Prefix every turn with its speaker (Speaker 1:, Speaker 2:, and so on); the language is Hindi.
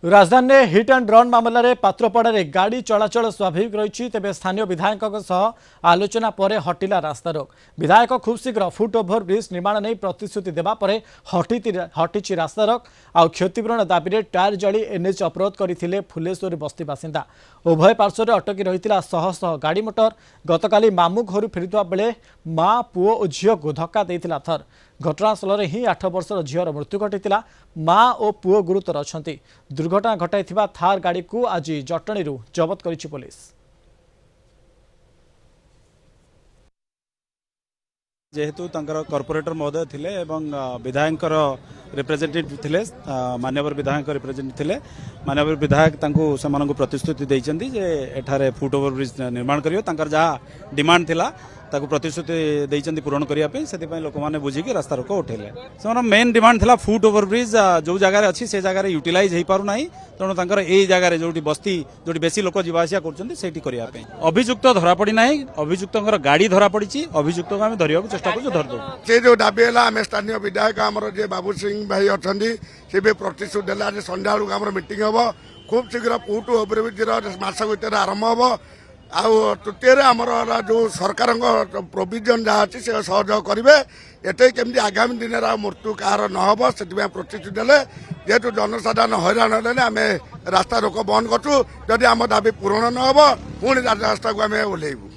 Speaker 1: राजधानी में हिट एंड रन मामलें में पात्रपड़े गाड़ी चलाचल स्वाभाविक रही तेज स्थानीय विधायकों आलोचना पर हटिला रास्ता रोक। विधायक खूब शीघ्र फुट ओभर ब्रिज निर्माण नहीं प्रतिश्रुति देवा पर हटिची रास्ता रोक। आ क्षतिपूरण दाबी में टायर जाली एनएच अवरोध करते फुलेश्वरी बस्ती बासिंदा। उभय पार्श्व अटकी रही शह शह गाड़ी मोटर। गतकाली मामू घर फेरुवा बेले माँ पुओ और झील को धक्का देता थर। घटनास्थल में ही 8 वर्षर झीर मृत्यु घटी। माँ और पुओ गुरुतर अच्छा। दुर्घटना घटाई थार गाड़ी को आज जटणी जबत करिछि पुलिस।
Speaker 2: जेहेतु कॉर्पोरेटर महोदय थिले एवं विधायक रिप्रेजेंटेटिव थिले मान्यवर विधायक रिप्रेजेंटेटिव थिले मान्यवर विधायक तांको सेमानंको प्रतिश्रुति दैचंती जे एठारे फुट ओवर ब्रिज निर्माण करियो तांकर जहा डिमांड थिला ताको प्रतिश्रुति दैचंती पूरण करिया पे सेति पय लोक माने बुझी के रास्ता रोक उठेले। सेमानर मेन डिमांड थिला फुट ओवर ब्रिज जो जगह रे अछि से जगह रे यूटिलाइज हेई पारु नाही तणो तांकर एई जगह रे जोटी बस्ती जोटी बेसी लोक जीवासिया करचंती सेठी करिया पे अभियुक्त धरा पड़ी नाही। अभियुक्तंकर गाड़ी धरा पड़ीची। अभियुक्त को हम धरिया चेष्टा करछु धर दो
Speaker 3: से जो दाबी है आम स्थानीय विधायक आमर जे बाबू सिंह भाई अच्छा सी भी प्रतिश्रुति देला आज संध्या बेलू आम मीटिंग हम खूब शीघ्र फुट ओवर ब्रिज मास भर आरंभ हम तृतीय आमर जो सरकार प्रोविजन जहाँ अच्छी से सहयोग करेंगे एटे केमती आगामी दिन में मृत्यु कहार नहब से प्रतिश्रुति देले जेहेतु जनसाधारण हैरान हेले आम रास्ता रोक बंद करूँ जदि आम दाबी पूरण नहब पुणी रास्ता को आम ओह्लैबू।